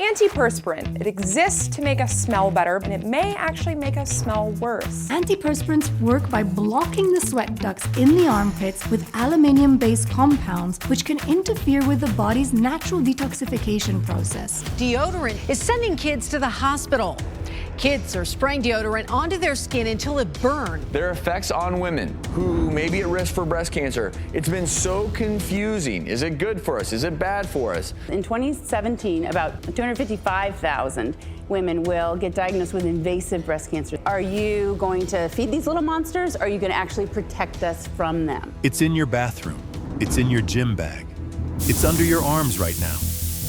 Antiperspirant. It exists to make us smell better, and it may actually make us smell worse. Antiperspirants work by blocking the sweat ducts in the armpits with aluminium-based compounds, which can interfere with the body's natural detoxification process. Deodorant is sending kids to the hospital. Kids are spraying deodorant onto their skin until it burns. Their effects on women who may be at risk for breast cancer. It's been so confusing. Is it good for us? Is it bad for us? In 2017, about 255,000 women will get diagnosed with invasive breast cancer. Are you going to feed these little monsters, or are you going to actually protect us from them? It's in your bathroom. It's in your gym bag. It's under your arms right now.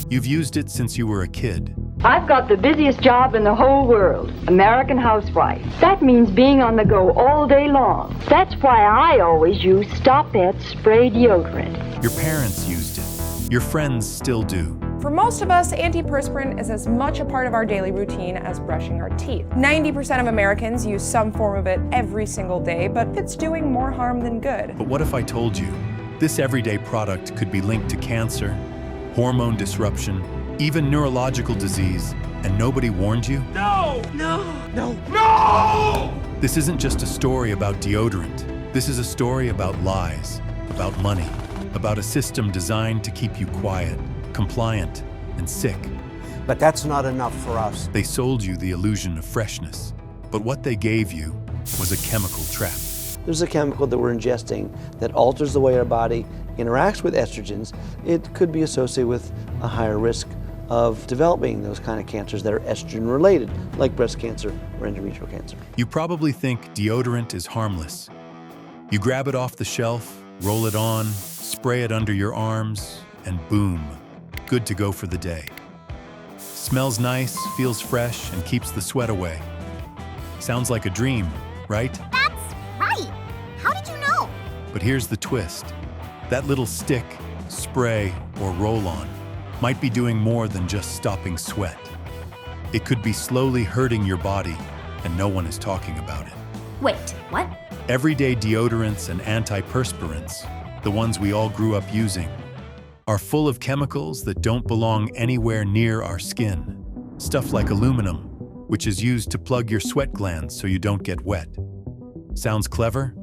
You've used it since you were a kid. I've got the busiest job in the whole world, American housewife. That means being on the go all day long. That's why I always use Stop It spray deodorant. Your parents used it. Your friends still do. For most of us, antiperspirant is as much a part of our daily routine as brushing our teeth. 90% of Americans use some form of it every single day, but it's doing more harm than good. But what if I told you this everyday product could be linked to cancer, hormone disruption, even neurological disease, and nobody warned you? No! No! No! No! This isn't just a story about deodorant. This is a story about lies, about money, about a system designed to keep you quiet, compliant, and sick. But that's not enough for us. They sold you the illusion of freshness, but what they gave you was a chemical trap. There's a chemical that we're ingesting that alters the way our body interacts with estrogens. It could be associated with a higher risk of developing those kind of cancers that are estrogen related, like breast cancer or endometrial cancer. You probably think deodorant is harmless. You grab it off the shelf, roll it on, spray it under your arms, and boom, good to go for the day. Smells nice, feels fresh, and keeps the sweat away. Sounds like a dream, right? That's right. How did you know? But here's the twist. That little stick, spray, or roll-on might be doing more than just stopping sweat. It could be slowly hurting your body, and no one is talking about it. Wait, what? Everyday deodorants and antiperspirants, the ones we all grew up using, are full of chemicals that don't belong anywhere near our skin. Stuff like aluminum, which is used to plug your sweat glands so you don't get wet. Sounds clever?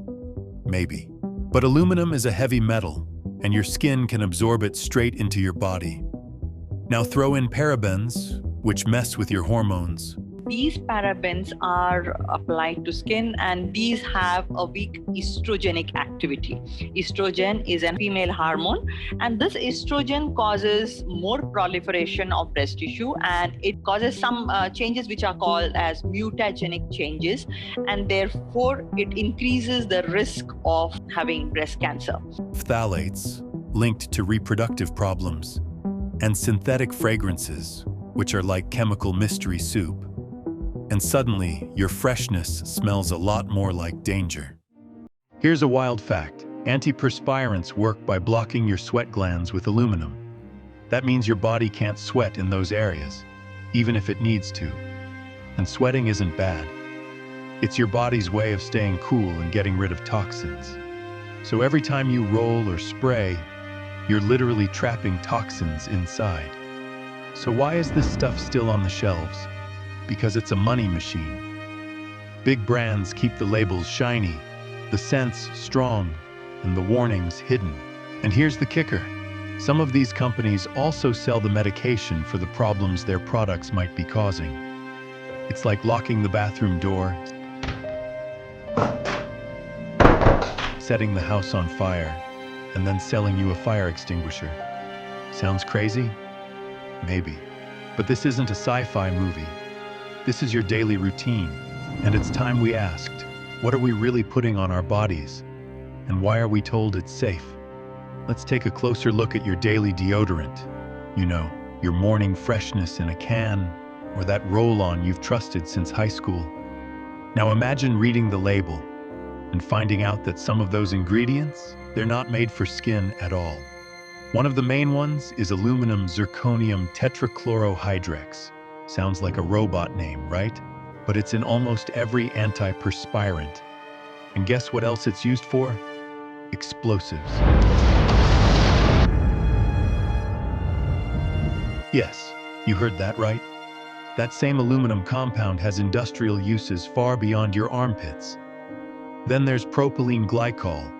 Maybe. But aluminum is a heavy metal, and your skin can absorb it straight into your body. Now throw in parabens, which mess with your hormones. These parabens are applied to skin, and these have a weak estrogenic activity. Estrogen is a female hormone, and this estrogen causes more proliferation of breast tissue, and it causes some changes which are called as mutagenic changes, and therefore it increases the risk of having breast cancer. Phthalates, linked to reproductive problems, and synthetic fragrances, which are like chemical mystery soup. And suddenly, your freshness smells a lot more like danger. Here's a wild fact. Antiperspirants work by blocking your sweat glands with aluminum. That means your body can't sweat in those areas, even if it needs to. And sweating isn't bad. It's your body's way of staying cool and getting rid of toxins. So every time you roll or spray, you're literally trapping toxins inside. So why is this stuff still on the shelves? Because it's a money machine. Big brands keep the labels shiny, the scents strong, and the warnings hidden. And here's the kicker. Some of these companies also sell the medication for the problems their products might be causing. It's like locking the bathroom door, setting the house on fire, and then selling you a fire extinguisher. Sounds crazy? Maybe. But this isn't a sci-fi movie. This is your daily routine, and it's time we asked, what are we really putting on our bodies? And why are we told it's safe? Let's take a closer look at your daily deodorant. You know, your morning freshness in a can, or that roll-on you've trusted since high school. Now imagine reading the label and finding out that some of those ingredients, they're not made for skin at all. One of the main ones is aluminum zirconium tetrachlorohydrex. Sounds like a robot name, right? But it's in almost every antiperspirant. And guess what else it's used for? Explosives. Yes, You heard that right? That same aluminum compound has industrial uses far beyond your armpits. Then there's propylene glycol,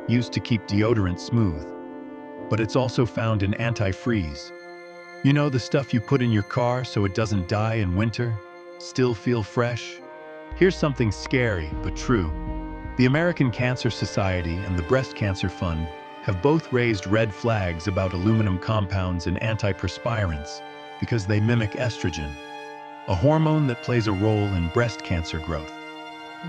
used to keep deodorant smooth. But it's also found in antifreeze. You know, the stuff you put in your car so it doesn't die in winter, still feel fresh? Here's something scary but true. The American Cancer Society and the Breast Cancer Fund have both raised red flags about aluminum compounds and antiperspirants because they mimic estrogen, a hormone that plays a role in breast cancer growth.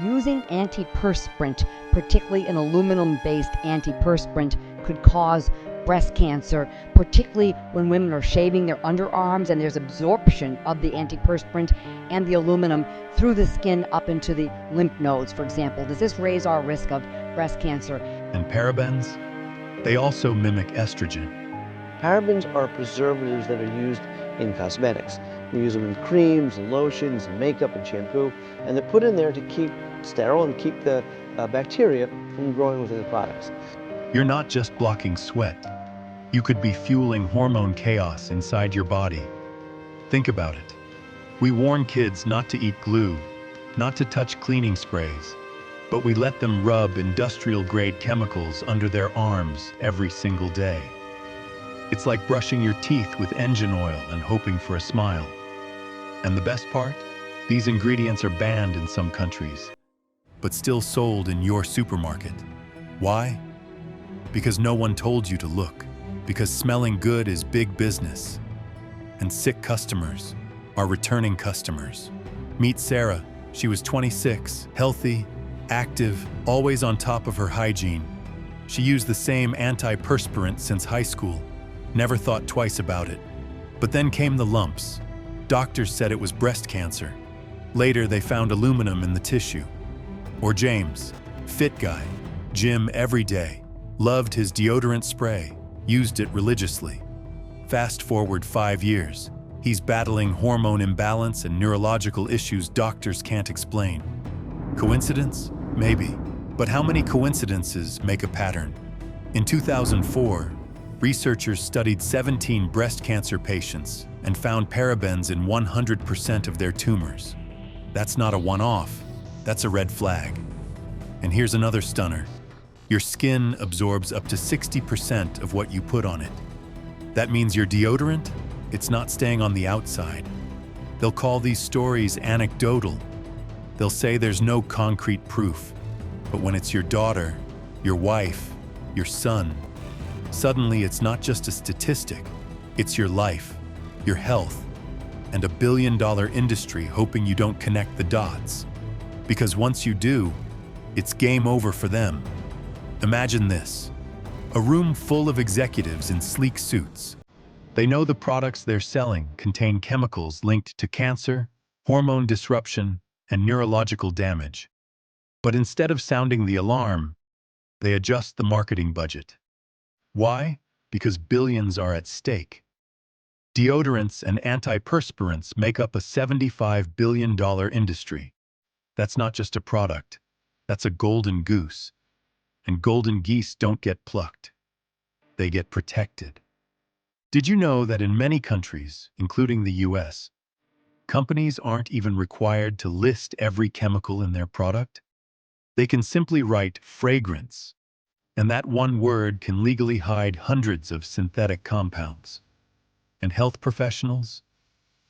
Using antiperspirant, particularly an aluminum-based antiperspirant, could cause breast cancer, particularly when women are shaving their underarms and there's absorption of the antiperspirant and the aluminum through the skin up into the lymph nodes, for example. Does this raise our risk of breast cancer? And parabens? They also mimic estrogen. Parabens are preservatives that are used in cosmetics. We use them in creams and lotions and makeup and shampoo, and they're put in there to keep sterile and keep the bacteria from growing within the products. You're not just blocking sweat. You could be fueling hormone chaos inside your body. Think about it. We warn kids not to eat glue, not to touch cleaning sprays, but we let them rub industrial-grade chemicals under their arms every single day. It's like brushing your teeth with engine oil and hoping for a smile. And the best part? These ingredients are banned in some countries, but still sold in your supermarket. Why? Because no one told you to look. Because smelling good is big business. And sick customers are returning customers. Meet Sarah. She was 26, healthy, active, always on top of her hygiene. She used the same antiperspirant since high school. Never thought twice about it. But then came the lumps. Doctors said it was breast cancer. Later, they found aluminum in the tissue. Or James, fit guy, gym every day, loved his deodorant spray, used it religiously. Fast forward 5 years, he's battling hormone imbalance and neurological issues doctors can't explain. Coincidence? Maybe. But how many coincidences make a pattern? In 2004, researchers studied 17 breast cancer patients and found parabens in 100% of their tumors. That's not a one-off, that's a red flag. And here's another stunner. Your skin absorbs up to 60% of what you put on it. That means your deodorant, it's not staying on the outside. They'll call these stories anecdotal. They'll say there's no concrete proof. But when it's your daughter, your wife, your son, suddenly it's not just a statistic, it's your life, your health, and $1 billion industry hoping you don't connect the dots. Because once you do, it's game over for them. Imagine this, a room full of executives in sleek suits. They know the products they're selling contain chemicals linked to cancer, hormone disruption, and neurological damage. But instead of sounding the alarm, they adjust the marketing budget. Why? Because billions are at stake. Deodorants and antiperspirants make up a $75 billion industry. That's not just a product, that's a golden goose. And golden geese don't get plucked. They get protected. Did you know that in many countries, including the US, companies aren't even required to list every chemical in their product? They can simply write fragrance, and that one word can legally hide hundreds of synthetic compounds. And health professionals?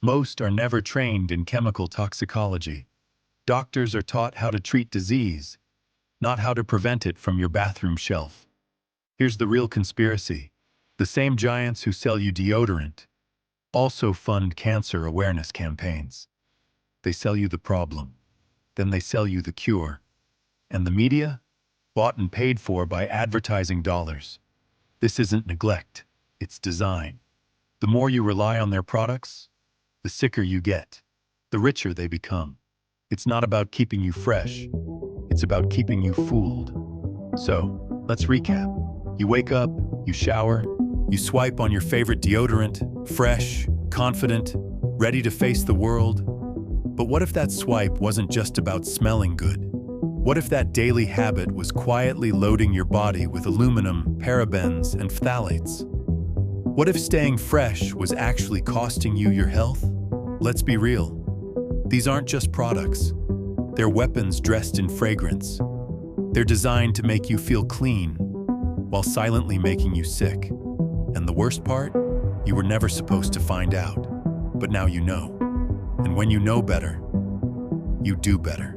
Most are never trained in chemical toxicology. Doctors are taught how to treat disease, not how to prevent it from your bathroom shelf. Here's the real conspiracy. The same giants who sell you deodorant also fund cancer awareness campaigns. They sell you the problem, then they sell you the cure. And the media? Bought and paid for by advertising dollars. This isn't neglect, it's design. The more you rely on their products, the sicker you get, the richer they become. It's not about keeping you fresh, it's about keeping you fooled. So, let's recap. You wake up, you shower, you swipe on your favorite deodorant, fresh, confident, ready to face the world. But what if that swipe wasn't just about smelling good? What if that daily habit was quietly loading your body with aluminum, parabens, and phthalates? What if staying fresh was actually costing you your health? Let's be real. These aren't just products. They're weapons dressed in fragrance. They're designed to make you feel clean while silently making you sick. And the worst part? You were never supposed to find out. But now you know. And when you know better, you do better.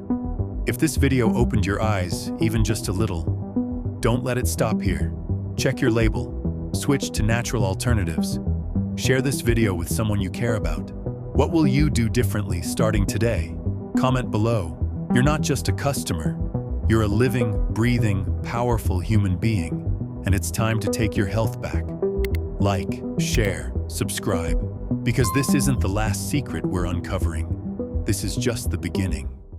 If this video opened your eyes, even just a little, don't let it stop here. Check your label. Switch to natural alternatives. Share this video with someone you care about. What will you do differently starting today? Comment below. You're not just a customer. You're a living, breathing, powerful human being. And it's time to take your health back. Like, share, subscribe. Because this isn't the last secret we're uncovering. This is just the beginning.